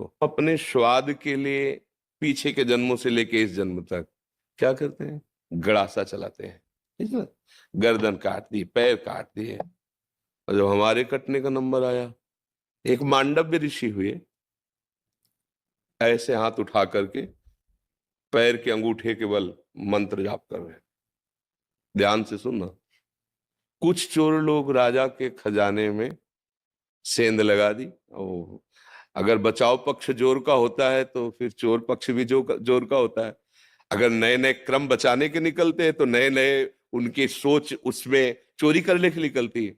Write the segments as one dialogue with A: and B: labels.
A: को। अपने स्वाद के लिए पीछे के जन्मों से लेके इस जन्म तक क्या करते हैं, गड़ासा चलाते हैं, ठीक है। गर्दन काट दी, पैर काट दिए, और जब हमारे कटने का नंबर आया, एक मांडव्य ऋषि हुए, ऐसे हाथ उठा करके पैर के अंगूठे के बल मंत्र जाप कर रहे हैं। ध्यान से सुनना। कुछ चोर लोग राजा के खजाने में सेंध लगा दी। ओ, अगर बचाव पक्ष जोर का होता है तो फिर चोर पक्ष भी जोर का होता है। अगर नए नए क्रम बचाने के निकलते हैं तो नए नए उनकी सोच उसमें चोरी करने की निकलती है।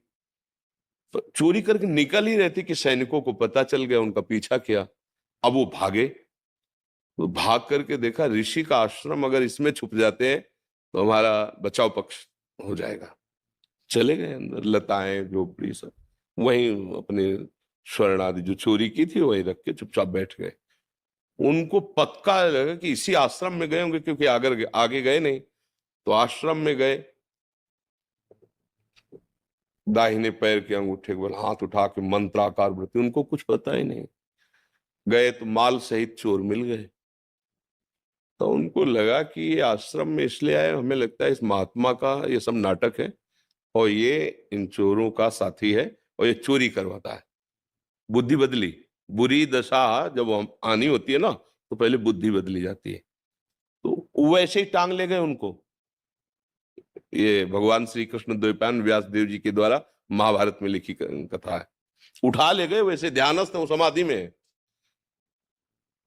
A: तो चोरी करके निकल ही रहती कि सैनिकों को पता चल गया, उनका पीछा किया। अब वो भागे, तो भाग करके देखा ऋषि का आश्रम, अगर इसमें छुप जाते हैं तो हमारा बचाव पक्ष हो जाएगा। चले गए अंदर, लताएं झोपड़ी सब वहीं अपने स्वर्ण आदि जो चोरी की थी वहीं रख के चुपचाप बैठ गए। उनको पक्का लगा कि इसी आश्रम में गए होंगे, क्योंकि आगे गए नहीं। तो आश्रम में गए, दाहिने पैर के अंगूठे के बल हाथ उठा के मंत्राकार वृत्ति, उनको कुछ पता ही नहीं। गए तो माल सहित चोर मिल गए। तो उनको लगा कि ये आश्रम में इसलिए आए, हमें लगता है इस महात्मा का ये सब नाटक है और ये इन चोरों का साथी है और ये चोरी करवाता है। बुद्धि बदली। बुरी दशा जब आनी होती है ना तो पहले बुद्धि बदली जाती है। तो वैसे ही टांग ले गए उनको। ये भगवान श्री कृष्ण द्वैपायन व्यास देव जी के द्वारा महाभारत में लिखी कथा है। उठा ले गए, वैसे ध्यानस्थ वो समाधि में,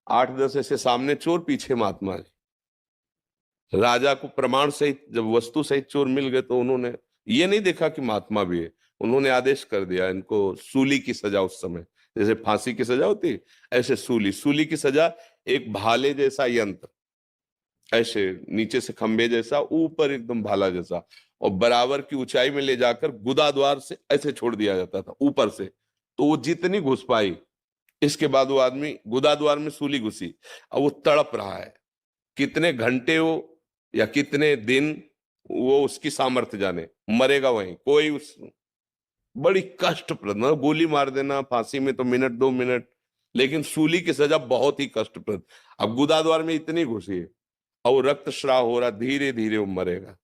A: 8-10 ऐसे सामने चोर, पीछे महात्मा जी। राजा को प्रमाण सहित जब वस्तु सहित चोर मिल गए तो उन्होंने ये नहीं देखा कि महात्मा भी है, उन्होंने आदेश कर दिया इनको सूली की सजा। उस समय जैसे फांसी की सजा होती ऐसे सूली की सजा, एक भाले जैसा यंत्र, ऐसे नीचे से खंबे जैसा, ऊपर एकदम भाला जैसा, और बराबर की ऊंचाई में ले जाकर गुदा द्वार से ऐसे छोड़ दिया जाता था ऊपर से। तो वो जितनी घुस पाई, इसके बाद वो आदमी गुदा द्वार में सूली घुसी, अब वो तड़प रहा है। कितने घंटे वो या कितने दिन, वो उसकी सामर्थ्य जाने, मरेगा वहीं। कोई उस बड़ी कष्टप्रद, गोली मार देना फांसी में तो मिनट 2 मिनट, लेकिन सूली की सजा बहुत ही कष्टप्रद। अब गुदा द्वार में इतनी घुसी है और वो रक्तस्राव हो रहा, धीरे धीरे वो मरेगा।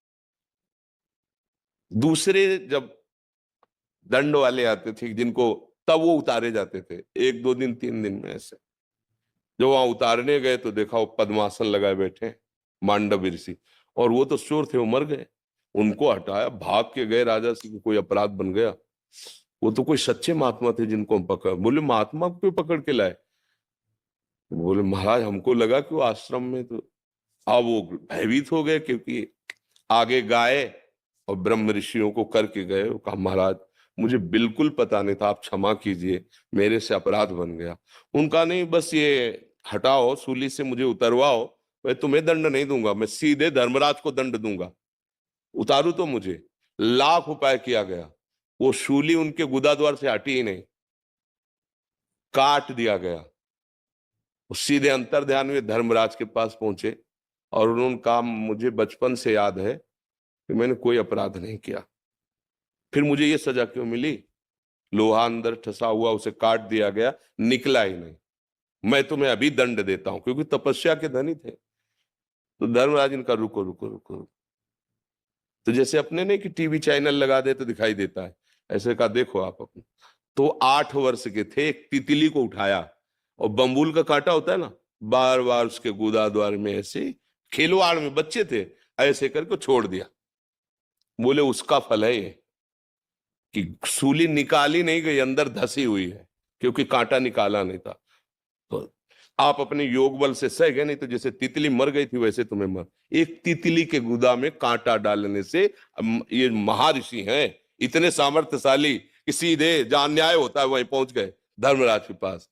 A: दूसरे जब दंड वाले आते थे जिनको, तब वो उतारे जाते थे 1-2 दिन 3 दिन में ऐसे। जब वहां उतारने गए तो देखा वो पद्मासन लगाए बैठे मांडव ऋषि, और वो तो चोर थे, वो मर गए। उनको हटाया, भाग के गए राजा से, कोई अपराध बन गया। वो तो कोई सच्चे महात्मा थे जिनको हम पकड़, बोले महात्मा को क्यों पकड़ के लाए? बोले महाराज हमको लगा कि वो आश्रम में, तो अब वो भयभीत हो गए, क्योंकि आगे गाय और ब्रह्म ऋषियों को करके गए। वो कहा महाराज मुझे बिल्कुल पता नहीं था, आप क्षमा कीजिए, मेरे से अपराध बन गया। उनका नहीं, बस ये हटाओ, सूली से मुझे उतरवाओ, मैं तुम्हें दंड नहीं दूंगा, मैं सीधे धर्मराज को दंड दूंगा, उतारू तो मुझे। लाख उपाय किया गया, वो शूली उनके गुदा द्वार से हटी ही नहीं, काट दिया गया। सीधे अंतर ध्यान में धर्मराज के पास पहुंचे और उन्होंने कहा मुझे बचपन से याद है कि मैंने कोई अपराध नहीं किया, फिर मुझे ये सजा क्यों मिली? लोहा अंदर ठसा हुआ, उसे काट दिया गया, निकला ही नहीं। मैं तुम्हें अभी दंड देता हूं, क्योंकि तपस्या के धनी थे। तो धर्मराज इनका रुको रुको रुको, तो जैसे अपने नहीं कि टीवी चैनल लगा दे तो दिखाई देता है, ऐसे कहा देखो आप अपने। तो 8 वर्ष के थे, एक तितली को उठाया और बम्बूल का कांटा होता है ना, बार बार उसके गुदा द्वार में ऐसे खिलवाड़ में, बच्चे थे, ऐसे करके छोड़ दिया। बोले उसका फल है ये कि सूली निकाली नहीं गई, अंदर धसी हुई है, क्योंकि कांटा निकाला नहीं था। तो आप अपने योग बल से सह गए, नहीं तो जैसे तितली मर गई थी वैसे तुम्हें मर। एक तितली के गुदा में कांटा डालने से, ये महर्षि हैं इतने सामर्थ्यशाली कि सीधे जहां न्याय होता है वहीं पहुंच गए धर्मराज के पास।